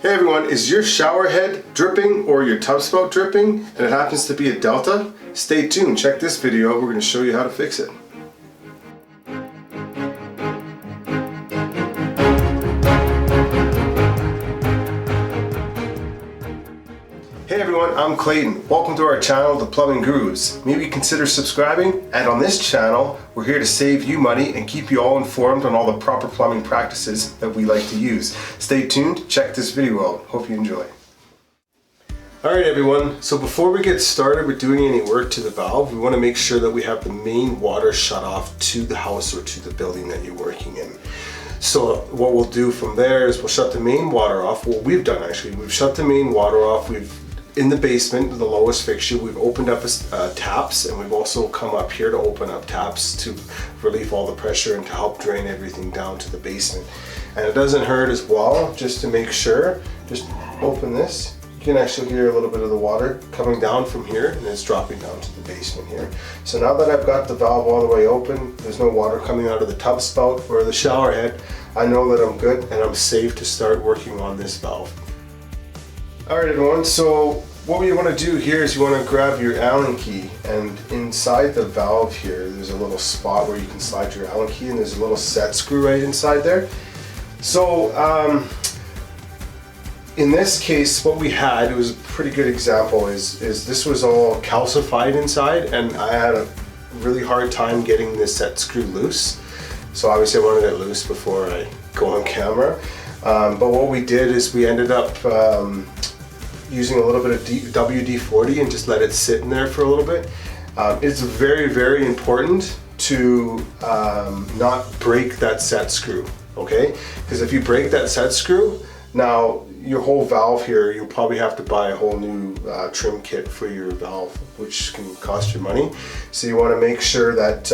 Hey everyone, is your shower head dripping or your tub spout dripping and it happens to be a delta? Stay tuned, check this video, we're going to show you how to fix it. Hey everyone, I'm Clayton. Welcome to our channel, The Plumbing Gurus. Maybe consider subscribing, and on this channel, we're here to save you money and keep you all informed on all the proper plumbing practices that we like to use. Stay tuned, check this video out. Hope you enjoy. Alright everyone, so before we get started with doing any work to the valve, we want to make sure that we have the main water shut off to the house or to the building that you're working in. So what we'll do from there is we'll shut the main water off. What we've done actually, we've shut the main water off. In the basement, the lowest fixture, we've opened up taps, and we've also come up here to open up taps to relieve all the pressure and to help drain everything down to the basement. And it doesn't hurt as well, just to make sure, just open this. You can actually hear a little bit of the water coming down from here, and it's dropping down to the basement here. So now that I've got the valve all the way open, there's no water coming out of the tub spout or the shower head, I know that I'm good and I'm safe to start working on this valve. Alright everyone, so what you want to do here is you want to grab your Allen key, and inside the valve here there's a little spot where you can slide your Allen key, and there's a little set screw right inside there. So in this case what we had, it was a pretty good example, is this was all calcified inside, and I had a really hard time getting this set screw loose. So obviously I wanted it loose before I go on camera. But what we did is we ended up using a little bit of WD-40 and just let it sit in there for a little bit. It's very, very important to not break that set screw, okay? Because if you break that set screw, now your whole valve here, you'll probably have to buy a whole new trim kit for your valve, which can cost you money. So you want to make sure that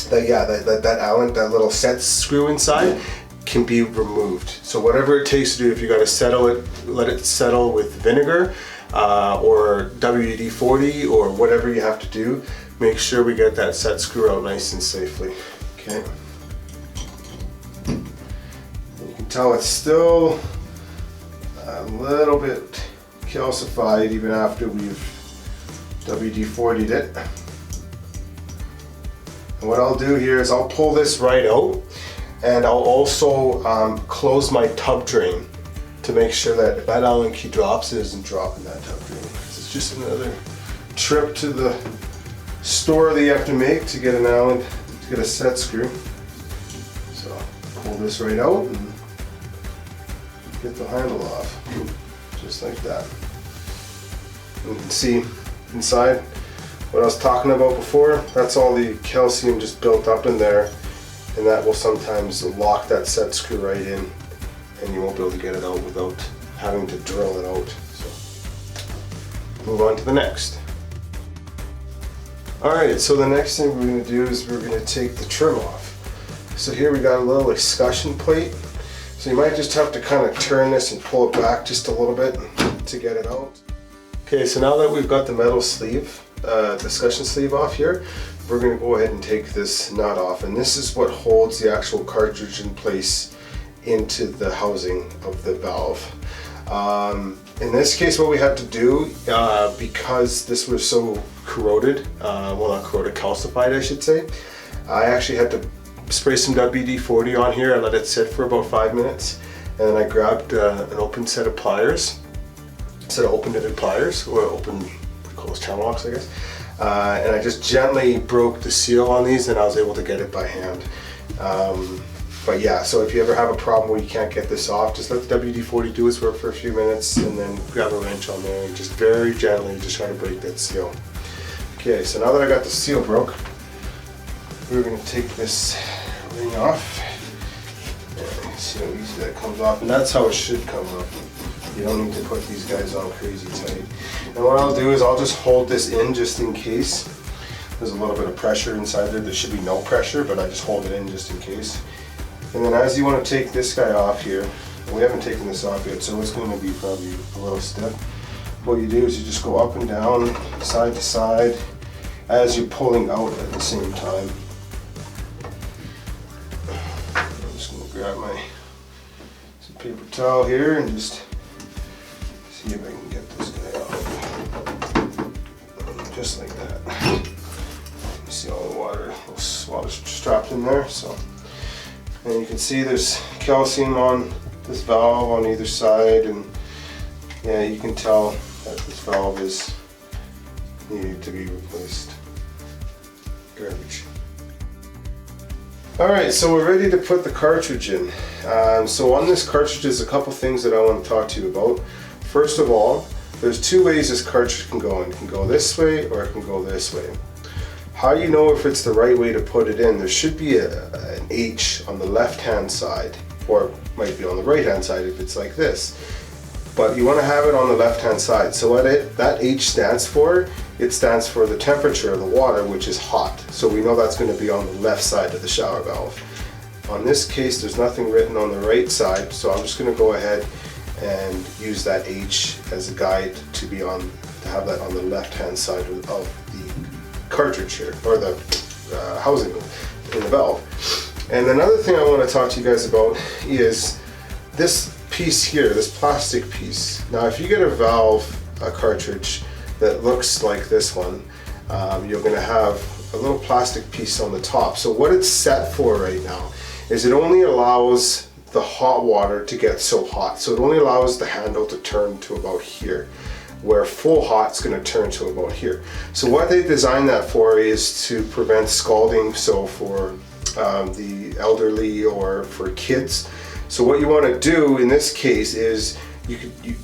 that Allen, that little set screw inside, can be removed. So whatever it takes to do, if you got to settle it, let it settle with vinegar or WD-40 or whatever you have to do, make sure we get that set screw out nice and safely. Okay. You can tell it's still a little bit calcified even after we've WD-40'd it. And what I'll do here is I'll pull this right out, and I'll also close my tub drain to make sure that if that Allen key drops, it doesn't drop in that tub drain. It's just another trip to the store that you have to make to get an Allen, to get a set screw. So pull this right out and get the handle off, just like that. You can see inside what I was talking about before, that's all the calcium just built up in there. And that will sometimes lock that set screw right in, and you won't be able to get it out without having to drill it out. So move on to the next. Alright, so the next thing we're going to do is we're going to take the trim off. So here we got a little escutcheon plate. So you might just have to kind of turn this and pull it back just a little bit to get it out. Okay, so now that we've got the metal sleeve, the escutcheon sleeve off here, we're going to go ahead and take this nut off, and this is what holds the actual cartridge in place into the housing of the valve. In this case, what we had to do, because this was so corroded, well not corroded, calcified I should say, I actually had to spray some WD-40 on here. I let it sit for about 5 minutes, and then I grabbed an open set of pliers, open-ended pliers, or open, we call those channel locks I guess. And I just gently broke the seal on these, and I was able to get it by hand. But yeah, so if you ever have a problem where you can't get this off, just let the WD-40 do its work for a few minutes, and then grab a wrench on there and just very gently just try to break that seal. Okay, so now that I got the seal broke, we're going to take this ring off. And see how easy that comes off, and that's how it should come off. You don't need to put these guys on crazy tight. And what I'll do is I'll just hold this in just in case. There's a little bit of pressure inside there. There should be no pressure, but I just hold it in just in case. And then as you want to take this guy off here, we haven't taken this off yet, so it's going to be probably a little stiff. What you do is you just go up and down, side to side, as you're pulling out at the same time. I'm just going to grab my paper towel here and just see if I can get this guy out. Just like that. You see all the water strapped in there. So, and you can see there's calcium on this valve on either side, and yeah, you can tell that this valve is needed to be replaced. Garbage. Alright, so we're ready to put the cartridge in. So on this cartridge there's a couple things that I want to talk to you about. First of all, there's two ways this cartridge can go in. It can go this way or it can go this way. How do you know if it's the right way to put it in? There should be an H on the left hand side, or it might be on the right hand side if it's like this. But you want to have it on the left hand side. So what that H stands for, it stands for the temperature of the water, which is hot. So we know that's going to be on the left side of the shower valve. On this case, there's nothing written on the right side, so I'm just going to go ahead and use that H as a guide to have that on the left hand side of the cartridge here, or the housing in the valve. And another thing I want to talk to you guys about is this piece here, this plastic piece. Now if you get a cartridge that looks like this one, you're going to have a little plastic piece on the top. So what it's set for right now is it only allows the hot water to get so hot. So it only allows the handle to turn to about here, where full hot is going to turn to about here. So what they designed that for is to prevent scalding, so for the elderly or for kids. So what you want to do in this case is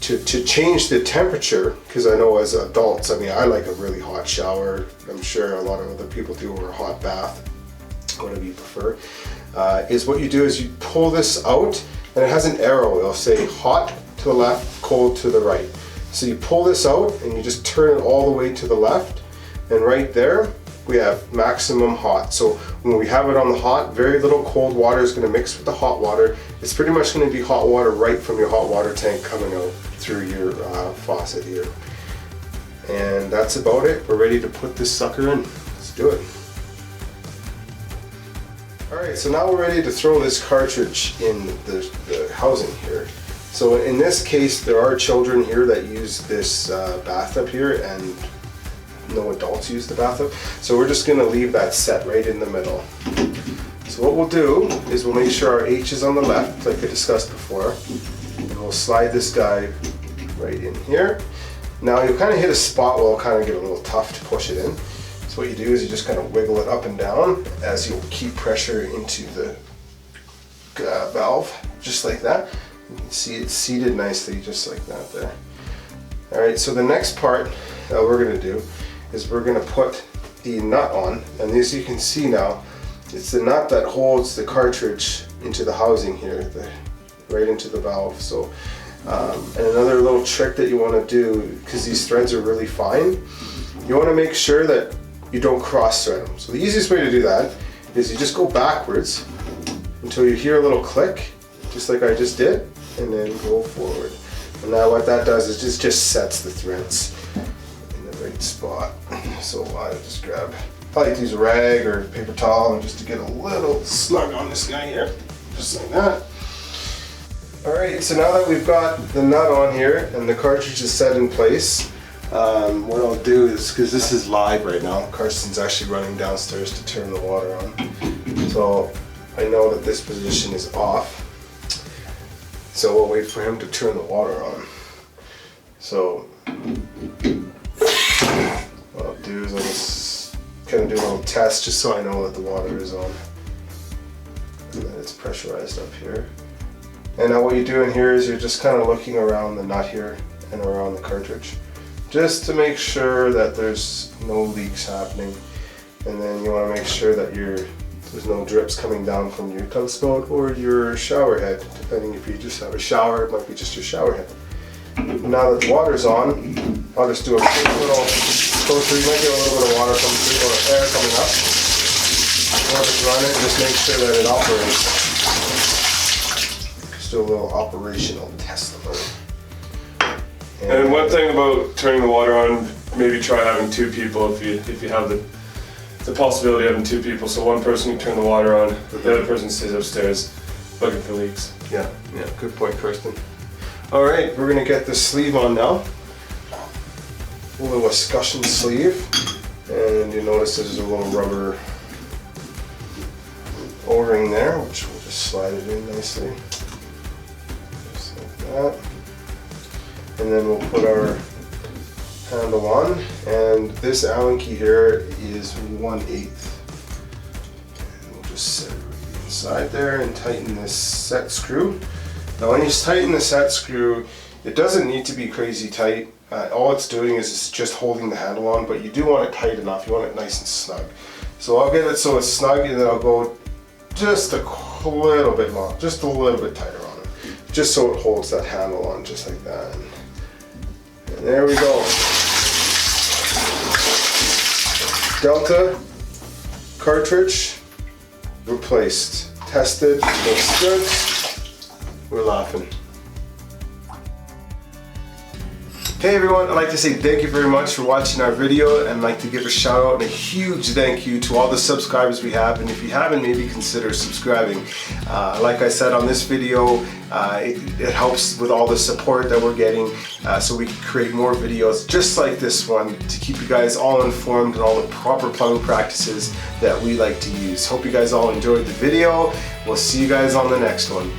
to change the temperature, because I know as adults, I mean, I like a really hot shower. I'm sure a lot of other people do, or a hot bath, whatever you prefer. Is what you do is you pull this out, and it has an arrow. It'll say hot to the left, cold to the right. So you pull this out and you just turn it all the way to the left, and right there we have maximum hot. So when we have it on the hot, very little cold water is going to mix with the hot water. It's pretty much going to be hot water right from your hot water tank coming out through your faucet here. And that's about it. We're ready to put this sucker in. Let's do it. Alright, so now we're ready to throw this cartridge in the housing here. So in this case, there are children here that use this bathtub here, and no adults use the bathtub. So we're just going to leave that set right in the middle. So what we'll do is we'll make sure our H is on the left, like I discussed before, and we'll slide this guy right in here. Now you'll kind of hit a spot where it'll kind of get a little tough to push it in. So what you do is you just kind of wiggle it up and down as you keep pressure into the valve, just like that. You can see it's seated nicely, just like that there. Alright, so the next part that we're going to do is we're going to put the nut on, and as you can see now, it's the nut that holds the cartridge into the housing here, right into the valve. So, and another little trick that you want to do, because these threads are really fine, you want to make sure that you don't cross thread them. So the easiest way to do that is you just go backwards until you hear a little click, just like I just did, and then go forward. And now what that does is just sets the threads in the right spot. So I just grab, I like to use a rag or paper towel and just to get a little snug on this guy here, just like that. Alright, so now that we've got the nut on here and the cartridge is set in place, what I'll do is, because this is live right now, Carson's actually running downstairs to turn the water on. So I know that this position is off. So we'll wait for him to turn the water on. So what I'll do is I'll just kind of do a little test just so I know that the water is on and that it's pressurized up here. And now what you do in here is you're just kind of looking around the nut here and around the cartridge, just to make sure that there's no leaks happening. And then you want to make sure that there's no drips coming down from your tub spout or your shower head, depending if you just have a shower, it might be just your shower head. Now that the water's on, I'll just do a quick little closer. You might get a little bit of water coming through, or air coming up. I'll just run it and just make sure that it operates. Just do a little operational test of it. And one thing about turning the water on, maybe try having two people if you have the possibility of having two people. So one person can turn the water on, the other person stays upstairs. looking for leaks. Yeah, good point, Kirsten. All right, we're gonna get the sleeve on now. A little escutcheon sleeve, and you notice there's a little rubber O-ring there, which we'll just slide it in nicely, just like that. And then we'll put our handle on, and this Allen key here is 1/8. And we'll just set it right inside there and tighten this set screw. Now when you tighten the set screw, it doesn't need to be crazy tight. All it's doing is it's just holding the handle on, but you do want it tight enough. You want it nice and snug. So I'll get it so it's snug, and then I'll go just a little bit long, just a little bit tighter on it, just so it holds that handle on just like that. And there we go. Delta cartridge replaced. Tested, looks good. We're laughing. Hey everyone, I'd like to say thank you very much for watching our video, and I'd like to give a shout out and a huge thank you to all the subscribers we have, and if you haven't, maybe consider subscribing. Like I said on this video, it helps with all the support that we're getting, so we can create more videos just like this one to keep you guys all informed and all the proper plumbing practices that we like to use. Hope you guys all enjoyed the video. We'll see you guys on the next one.